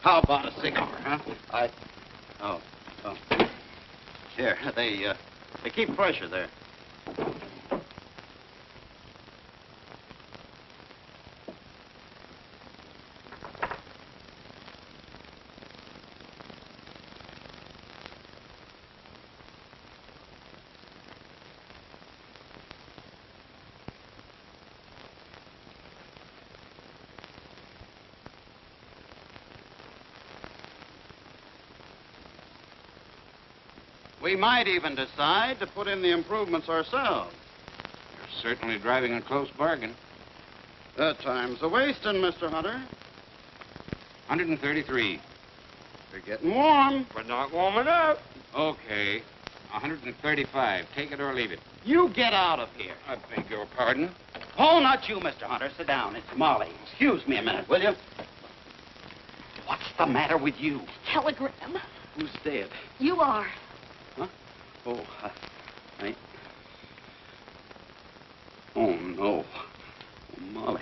How about a cigar, huh? Oh. Here, they keep pressure there. We might even decide to put in the improvements ourselves. You're certainly driving a close bargain. That time's a wasting, Mr. Hunter. 133. We're getting warm. We're not warming up. Okay. 135. Take it or leave it. You get out of here. I beg your pardon. Oh, not you, Mr. Hunter. Sit down. It's Molly. Excuse me a minute, will you? What's the matter with you? Telegram. Who's dead? You are. Huh? Oh, Oh, no. Oh, Molly.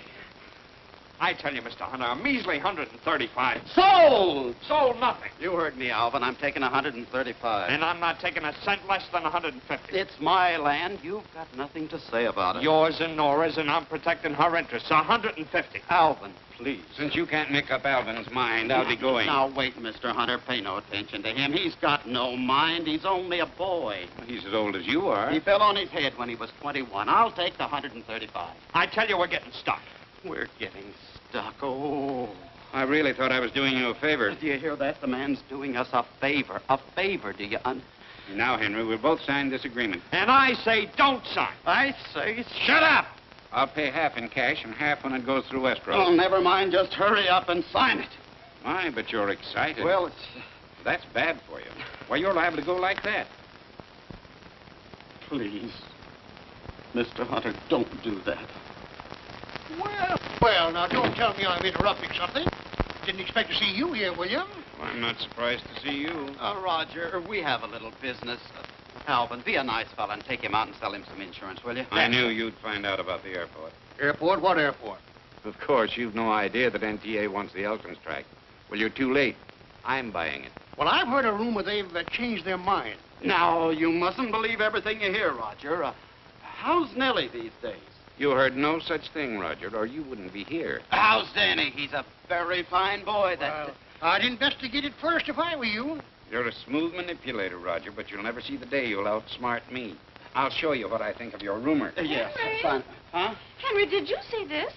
I tell you, Mr. Hunter, a measly 135. Sold! Sold nothing. You heard me, Alvin. I'm taking 135. And I'm not taking a cent less than 150. It's my land. You've got nothing to say about it. Yours and Nora's, and I'm protecting her interests. 150. Alvin, please. Since you can't make up Alvin's mind, I'll be going. Now, wait, Mr. Hunter. Pay no attention to him. He's got no mind. He's only a boy. He's as old as you are. He fell on his head when he was 21. I'll take the 135. I tell you, we're getting stuck. We're getting stuck. Oh. I really thought I was doing you a favor. Do you hear that? The man's doing us a favor. A favor, do you Now, Henry, we'll both sign this agreement. And I say don't sign. I say, Shut up! I'll pay half in cash and half when it goes through escrow. oh, never mind. Just hurry up and sign it. My, but you're excited. Well, it's... That's bad for you. Why, you're liable to go like that. Please, Mr. Hunter, don't do that. Well, now, don't tell me I'm interrupting something. Didn't expect to see you here, William. Well, I'm not surprised to see you. Roger, we have a little business. Alvin, be a nice fella and take him out and sell him some insurance, will you? I knew you'd find out about the airport. Airport? What airport? Of course, you've no idea that NTA wants the Elkins track. Well, you're too late. I'm buying it. Well, I've heard a rumor they've changed their mind. Now, you mustn't believe everything you hear, Roger. How's Nellie these days? You heard no such thing, Roger, or you wouldn't be here. How's Danny? He's a very fine boy. Well, I'd investigate it first if I were you. You're a smooth manipulator, Roger, but you'll never see the day you'll outsmart me. I'll show you what I think of your rumor. Yes, Henry? fine. Huh? Henry, did you see this?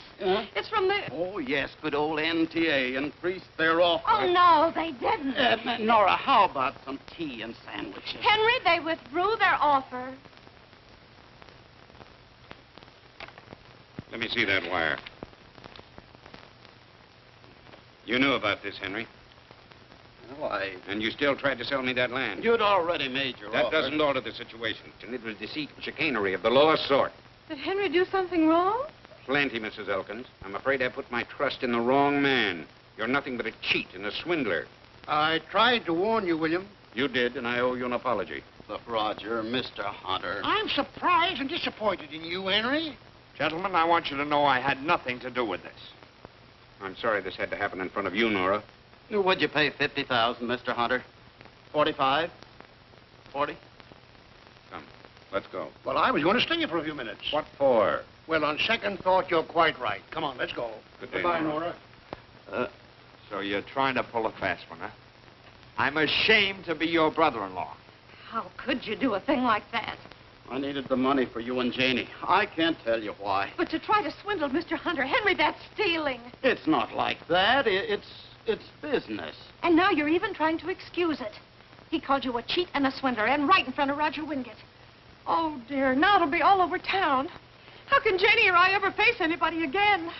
It's from the... Oh, yes, good old NTA increased their offer. Oh, no, they didn't. Nora, how about some tea and sandwiches? Henry, they withdrew their offer. Let me see that wire. You knew about this, Henry. Well, And you still tried to sell me that land. You'd already made your That offer. doesn't alter the situation. And it was deceit and chicanery of the lowest sort. Did Henry do something wrong? Plenty, Mrs. Elkins. I'm afraid I put my trust in the wrong man. You're nothing but a cheat and a swindler. I tried to warn you, William. You did, and I owe you an apology. Look, Roger, Mr. Hunter. I'm surprised and disappointed in you, Henry. Gentlemen, I want you to know I had nothing to do with this. I'm sorry this had to happen in front of you, Nora. Would you pay 50,000, Mr. Hunter? 45? 40? Come, let's go. Well, I was going to stay here for a few minutes. What for? Well, on second thought, you're quite right. Come on, let's go. Good day, Goodbye, Nora. Nora. So you're trying to pull a fast one, huh? I'm ashamed to be your brother-in-law. How could you do a thing like that? I needed the money for you and Janie. I can't tell you why. But to try to swindle Mr. Hunter, Henry, that's stealing. It's not like that. It's business. And now you're even trying to excuse it. He called you a cheat and a swindler, and right in front of Roger Wingate. Oh, dear, now it'll be all over town. How can Janie or I ever face anybody again?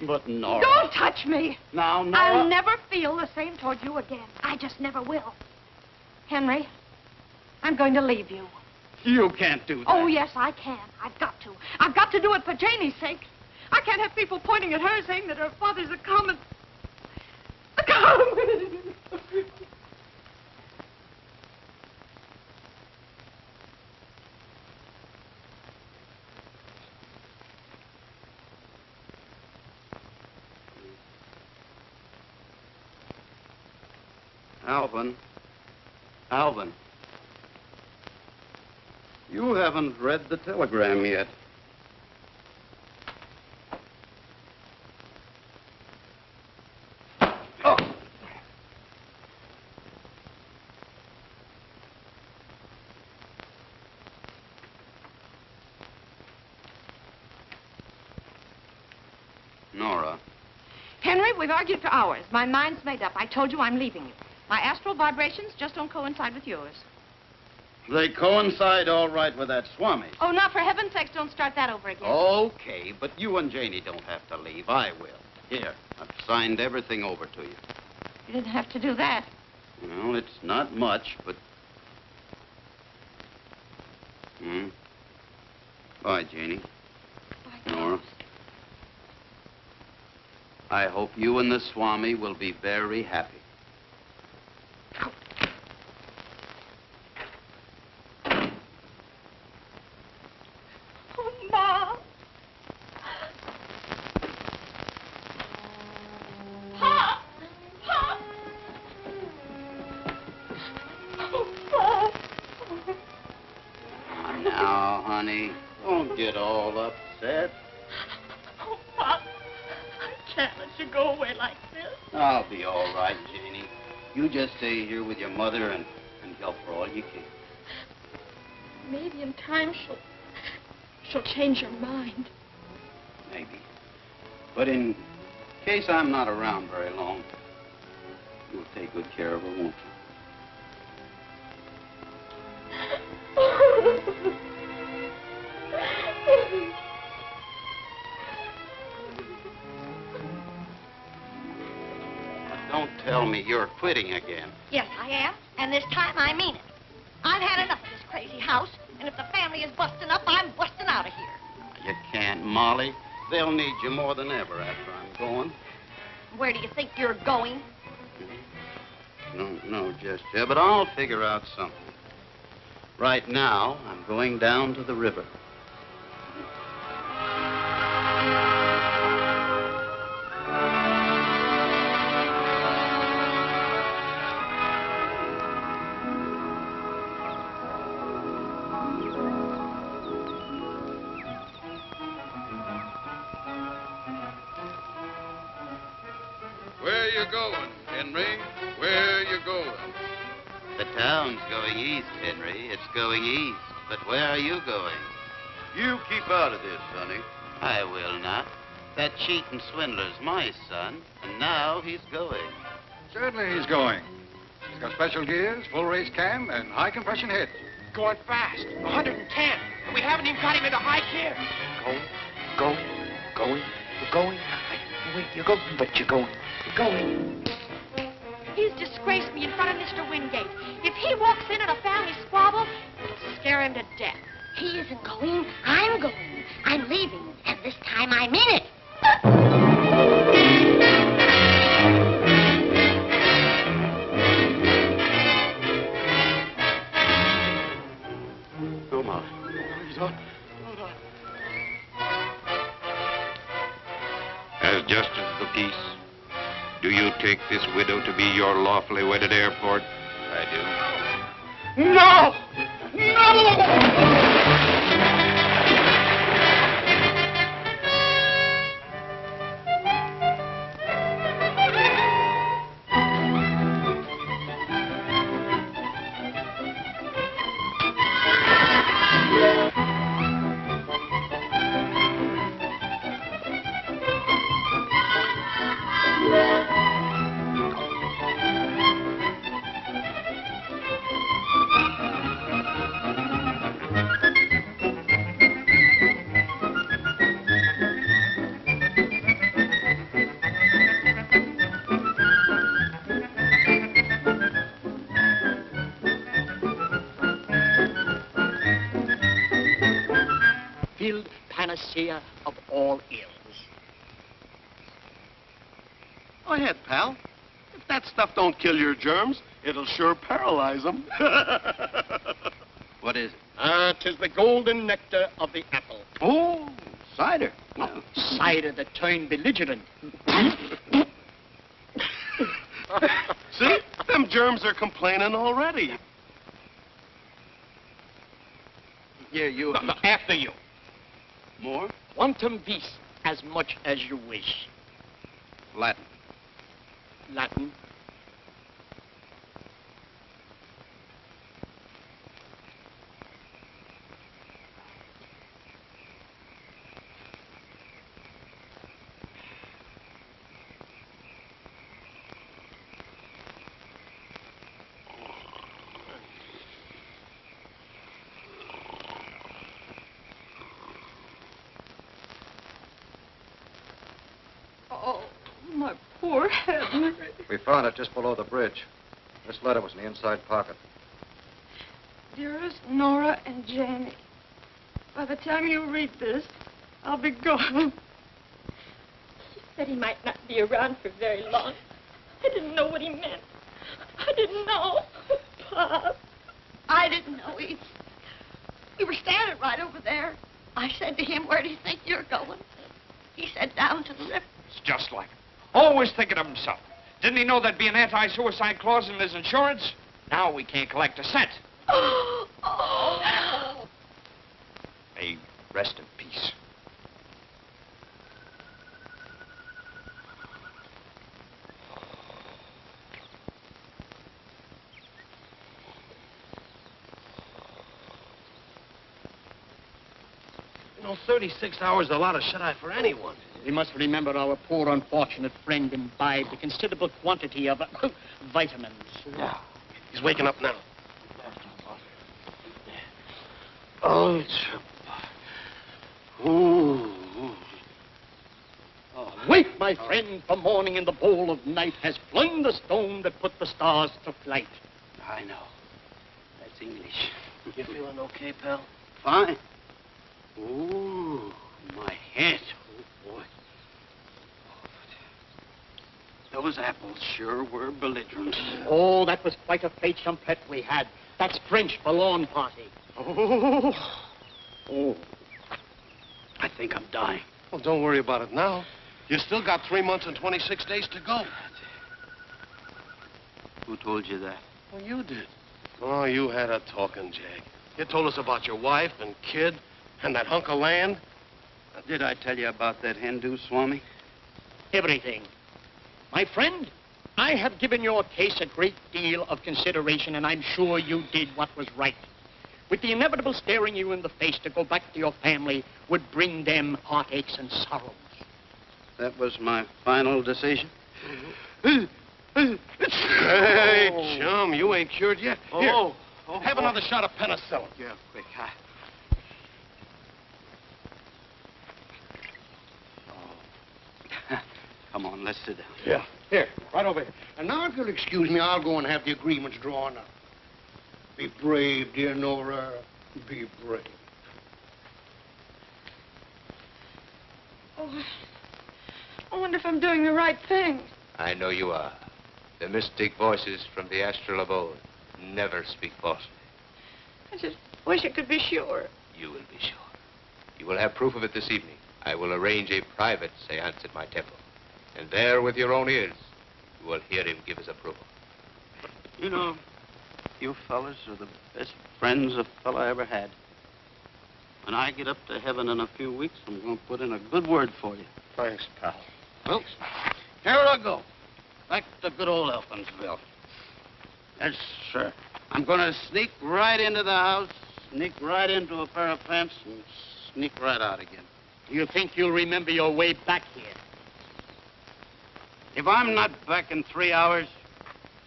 But Nora... Don't touch me. Now, Nora... I'll never feel the same toward you again. I just never will. Henry, I'm going to leave you. You can't do that. Oh, yes, I can. I've got to. I've got to do it for Janie's sake. I can't have people pointing at her saying that her father's a common... Alvin. Alvin. You haven't read the telegram yet. Oh. Nora. Henry, we've argued for hours. My mind's made up. I told you I'm leaving you. My astral vibrations just don't coincide with yours. They coincide all right with that Swami. Oh, now, for heaven's sakes, don't start that over again. Okay, but you and Janie don't have to leave. I will. Here, I've signed everything over to you. You didn't have to do that. Well, it's not much, but... Bye, Janie. Bye, Nora. I hope you and the Swami will be very happy. Oh, Ma. honey, don't get all upset. Oh, Pop, I can't let you go away like this. I'll be all right, Janie. You just stay here with your mother and help her all you can. Maybe in time she'll change her mind. Maybe. But in case I'm not around very long, you'll take good care of her, won't you? Don't tell me you're quitting again. Yes, I am, and this time I mean it. I've had enough of this crazy house, and if the family is busting up, I'm busting out of here. You can't, Molly. They'll need you more than ever after I'm gone. Where do you think you're going? No, just yet, but I'll figure out something. Right now, I'm going down to the river. Where you going, Henry? Where you going? The town's going east, Henry. It's going east. But where are you going? You keep out of this, sonny. I will not. That cheat and swindler's my son, and now he's going. Certainly he's going. He's got special gears, full race cam, and high compression head. Going fast. 110. And we haven't even got him into high gear. Going. You're going. Wait, you're going, but you're going. You're going. He's disgraced me in front of Mr. Wingate. If he walks in a family squabble, it'll scare him to death. He isn't going. I'm going. I'm leaving, and this time I mean it. Go, Molly. As justice of the peace, do you take this widow to be your lawfully wedded heir, Port? I do. No! No! Panacea of all ills. Go ahead, pal. If that stuff don't kill your germs, it'll sure paralyze them. What is it? 'Tis the golden nectar of the apple. Oh, cider. Oh, cider that turned belligerent. See? Them germs are complaining already. Here, you. After you. More? Quantum vis, as much as you wish. Latin. Latin. Oh, my poor Henry. We found it just below the bridge. This letter was in the inside pocket. Dearest Nora and Janie, by the time you read this, I'll be gone. He said he might not be around for very long. I didn't know what he meant. I didn't know. Pop. I didn't know either. We were standing right over there. I said to him, where do you think you're going? He said, down to the river. It's just like him. Always thinking of himself. Didn't he know there'd be an anti-suicide clause in his insurance? Now we can't collect a cent. May rest in peace. You know, 36 hours is a lot of shut-eye for anyone. We must remember our poor unfortunate friend imbibed a considerable quantity of vitamins. Yeah. He's waking up now. Oh, it's... Ooh. Wake, my friend, for morning in the bowl of night has flung the stone that put the stars to flight. I know. That's English. You feeling okay, pal? Fine. Ooh, my head. Oh, boy. Those apples sure were belligerent. Oh, that was quite a fete champetre we had. That's French for lawn party. Oh. Oh. I think I'm dying. Well, don't worry about it now. You still got 3 months and 26 days to go. Who told you that? Well, you did. Oh, you had a talking, Jag. You told us about your wife and kid and that hunk of land. Did I tell you about that Hindu, Swami? Everything. My friend, I have given your case a great deal of consideration, and I'm sure you did what was right. With the inevitable staring you in the face to go back to your family would bring them heartaches and sorrows. That was my final decision? Hey, chum, you ain't cured yet. Here, Oh. have another shot of penicillin. Yeah, quick. Come on, let's sit down. Yeah. Here, right over here. And now, if you'll excuse me, I'll go and have the agreements drawn up. Be brave, dear Nora. Be brave. Oh, I wonder if I'm doing the right thing. I know you are. The mystic voices from the astral abode never speak falsely. I just wish I could be sure. You will be sure. You will have proof of it this evening. I will arrange a private seance at my temple. And there, with your own ears, you will hear him give his approval. You know, you fellas are the best friends a fella ever had. When I get up to heaven in a few weeks, I'm going to put in a good word for you. Thanks, pal. Well, here I go. Back to good old Elkinsville. Yes, sir. I'm going to sneak right into the house, sneak right into a pair of pants, and sneak right out again. You think you'll remember your way back here? If I'm not back in 3 hours,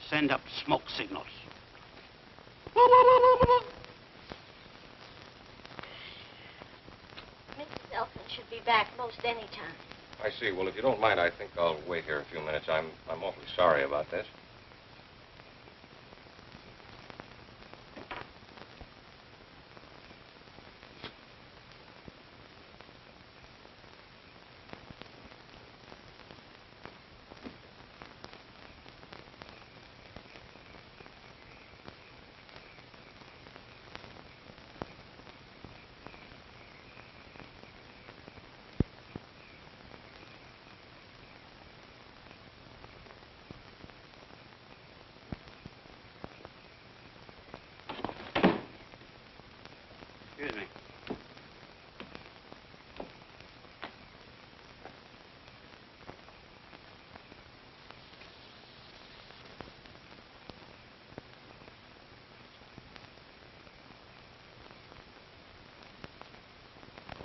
send up smoke signals. Mrs. Elkin should be back most any time. I see. Well, if you don't mind, I think I'll wait here a few minutes. I'm awfully sorry about this. Excuse me.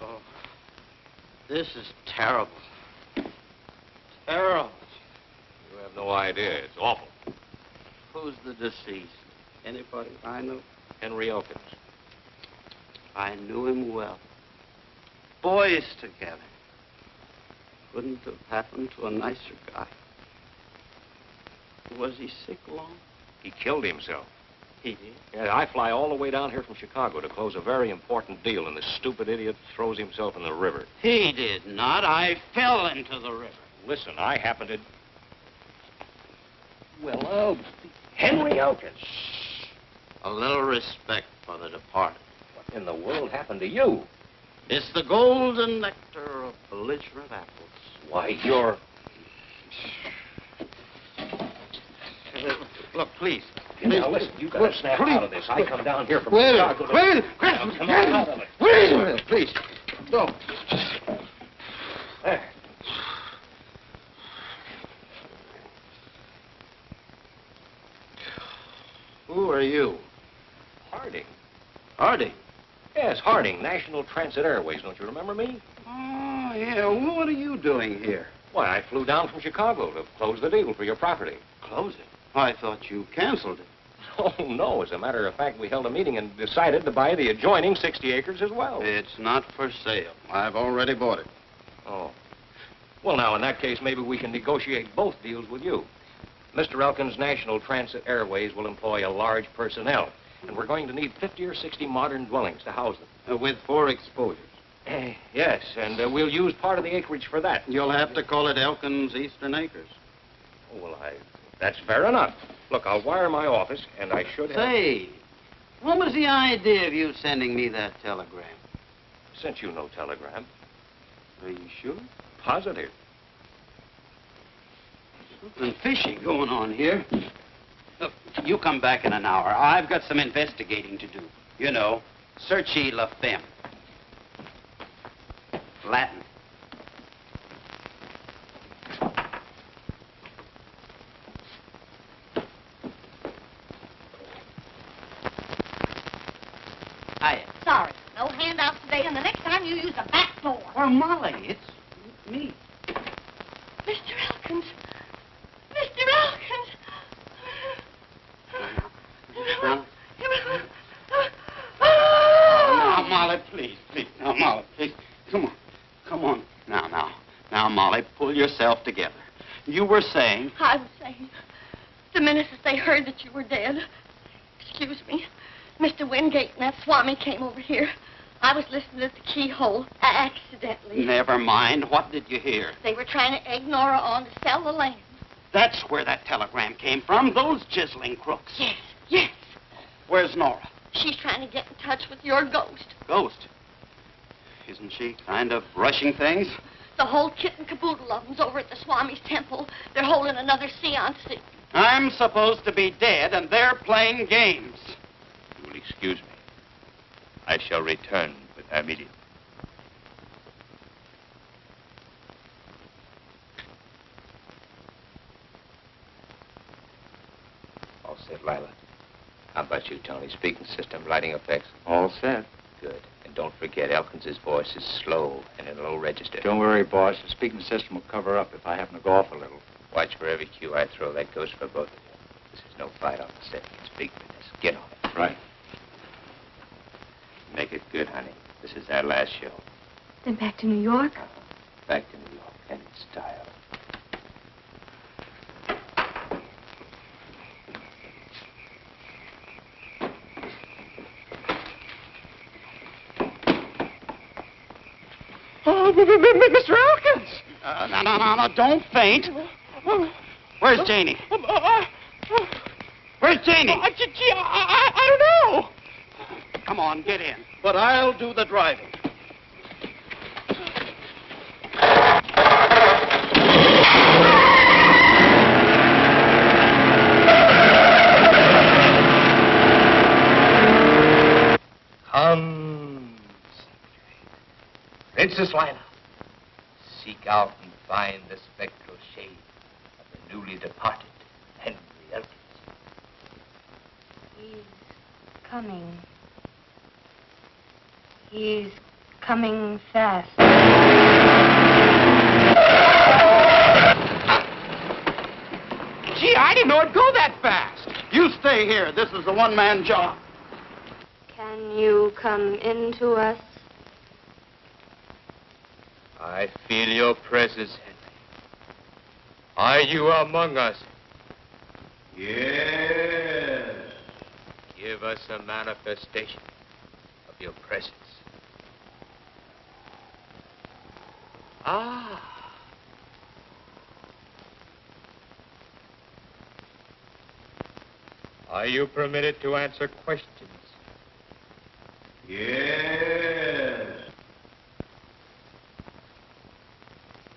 Oh, this is terrible. Terrible. You have no idea. It's awful. Who's the deceased? Anybody I know? Henry Elkins. I knew him well. Boys together. Couldn't have happened to a nicer guy. Was he sick long? He killed himself. He did? Yeah, I fly all the way down here from Chicago to close a very important deal, and this stupid idiot throws himself in the river. He did not. I fell into the river. Listen, I happened to... Well, Henry Elkins. A little respect for the departed. What in the world happened to you? It's the golden nectar of belligerent apples. Why, you're... Look, please. Now, listen, you got to snap out of this. I come down here from Wait, Chicago. wait, Now, come on out of it. wait a minute, please. No. There. Who are you? Harding. Harding? Yes, Harding, National Transit Airways. Don't you remember me? Oh, yeah. Well, what are you doing here? Why, I flew down from Chicago to close the deal for your property. Close it? I thought you canceled it. Oh, no. As a matter of fact, we held a meeting and decided to buy the adjoining 60 acres as well. It's not for sale. I've already bought it. Oh. Well, now, in that case, maybe we can negotiate both deals with you. Mr. Elkins' National Transit Airways will employ a large personnel, and we're going to need 50 or 60 modern dwellings to house them. With 4 exposures. Yes, and we'll use part of the acreage for that. You'll have to call it Elkins Eastern Acres. Oh, well, that's fair enough. Look, I'll wire my office, and I should have... Say, what was the idea of you sending me that telegram? Sent you no telegram. Are you sure? Positive. Something fishy going on here. Look, you come back in an hour. I've got some investigating to do. You know, searchy la femme. Latin. Hiya. Sorry, no handouts today, and the next time you use the back door. Oh, Molly, it's me. Mr. Elkins. Mr. Elkins. Now, now, Molly, please. Now, Molly, please. Come on. Come on. Now, Molly, pull yourself together. You were saying... I was saying, the minute that they heard that you were dead, excuse me, Mr. Wingate and that Swami came over here. I was listening at the keyhole, accidentally. Never mind. What did you hear? They were trying to egg Nora on to sell the land. That's where that telegram came from. Those chiseling crooks. Yes. Where's Nora? She's trying to get in touch with your ghost. Ghost? Isn't she kind of rushing things? The whole kit and caboodle of them's over at the Swami's temple. They're holding another seance. I'm supposed to be dead, and they're playing games. You will excuse me. I shall return with immediately. All set, Lila. How about you, Tony? Speaking system, lighting effects? All set. Good. And don't forget, Elkins' voice is slow and in low register. Don't worry, boss. The speaking system will cover up if I happen to go off a little. Watch for every cue I throw. That goes for both of you. This is no fight on the set. It's big business. Get on it. Right. Make it good, honey. This is our last show. Then back to New York? Back to New York, and in style. Oh, Mr. Elkins! No, don't faint. Where's Janie? Where's Janie? Gee, I don't know. Come on, get in. But I'll do the driving. Come, Princess Lila, seek out and find the spectral shade of the newly departed Henry Elkins. He's coming. He's coming fast. Gee, I didn't know it'd go that fast. You stay here. This is a one-man job. Can you come into us? I feel your presence, Henry. Are you among us? Yes. Give us a manifestation of your presence. Ah. Are you permitted to answer questions? Yes.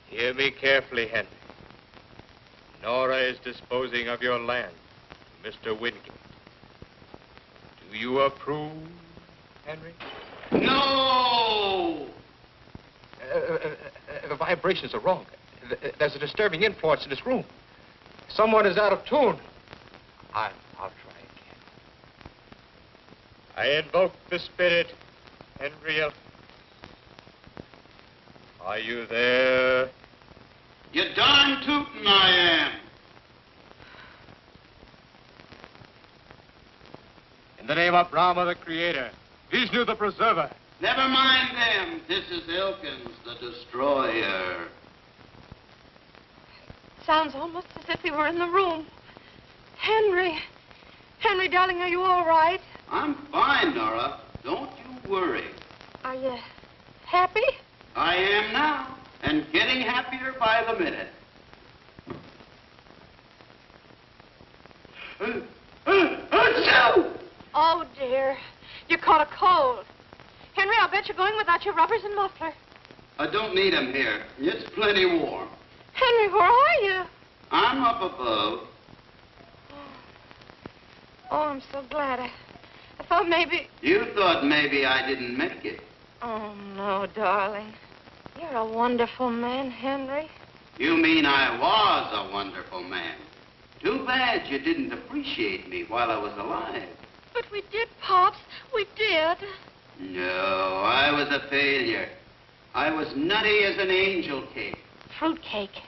Hear me carefully, Henry. Nora is disposing of your land to Mr. Wingate. approve, Henry? No! The vibrations are wrong. There's a disturbing influence in this room. Someone is out of tune. I'll try again. I invoke the spirit, Henry Elkins. Are you there? You darn tootin' I am. In the name of Brahma, the Creator, Vishnu, the Preserver. Never mind them. This is Elkins, the Destroyer. Sounds almost as if he were in the room. Henry. Henry, darling, are you all right? I'm fine, Nora. Don't you worry. Are you happy? I am now, and getting happier by the minute. Oh, dear. You caught a cold. Henry, I'll bet you're going without your rubbers and muffler. I don't need 'em here. It's plenty warm. Henry, where are you? I'm up above. Oh, I'm so glad. I thought maybe... You thought maybe I didn't make it. Oh, no, darling. You're a wonderful man, Henry. You mean I was a wonderful man. Too bad you didn't appreciate me while I was alive. But we did, Pops. We did. No, I was a failure. I was nutty as an angel cake. Fruitcake.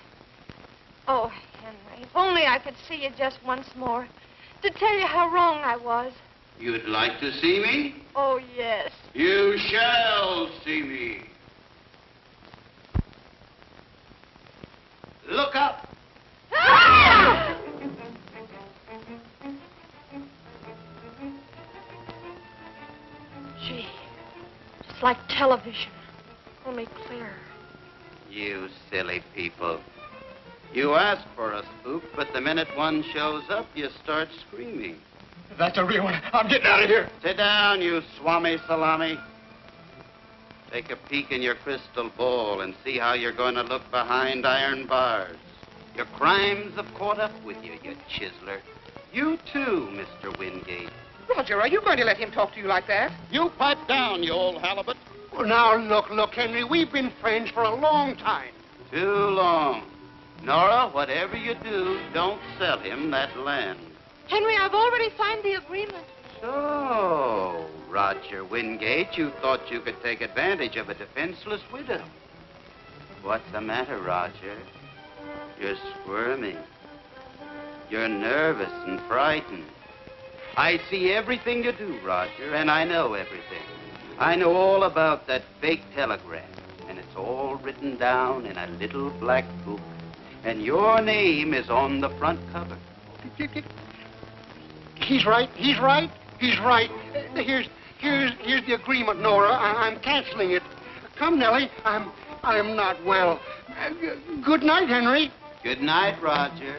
Oh, Henry, if only I could see you just once more to tell you how wrong I was. You'd like to see me? Oh, yes. You shall see me. Look up. Ah! Gee, it's like television, only clearer. You silly people. You ask for a spook, but the minute one shows up, you start screaming. That's a real one. I'm getting out of here. Sit down, you Swami Salami. Take a peek in your crystal ball and see how you're going to look behind iron bars. Your crimes have caught up with you, you chiseler. You too, Mr. Wingate. Roger, are you going to let him talk to you like that? You pipe down, you old halibut. Well, now, look, Henry, we've been friends for a long time. Too long. Nora, whatever you do, don't sell him that land. Henry, I've already signed the agreement. So, Roger Wingate, you thought you could take advantage of a defenseless widow. What's the matter, Roger? You're squirming. You're nervous and frightened. I see everything you do, Roger, and I know everything. I know all about that fake telegram, and it's all written down in a little black book. And your name is on the front cover. He's right. Here's the agreement, Nora. I'm canceling it. Come, Nellie. I am not well. Good night, Henry. Good night, Roger.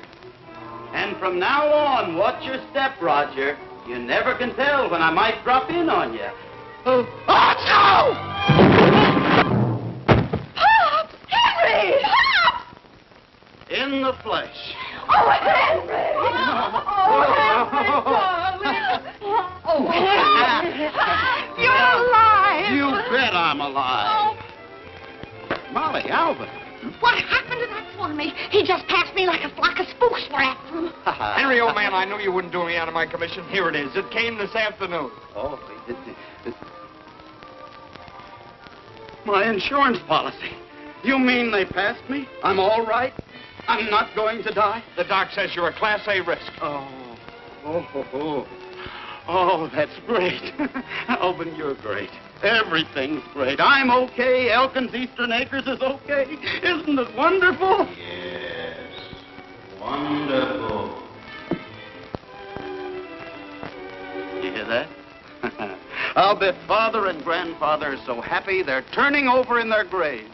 And from now on, watch your step, Roger. You never can tell when I might drop in on you. Oh, no! Pops! Henry! Pops! In the flesh. Oh, Henry! Oh, Henry, darling! Oh, Henry! You're alive! You bet I'm alive. Oh. Molly, Alvin. What happened to that Swami? He just passed me like a flock of spooks were after him. Henry, old man, I knew you wouldn't do me out of my commission. Here it is. It came this afternoon. Oh, my insurance policy. You mean they passed me? I'm all right? I'm not going to die? The doc says you're a Class A risk. Oh, that's great. Alvin, you're great. Everything's great. I'm okay. Elkins Eastern Acres is okay. Isn't it wonderful? Yes. Wonderful. You hear that? I'll bet father and grandfather are so happy they're turning over in their graves.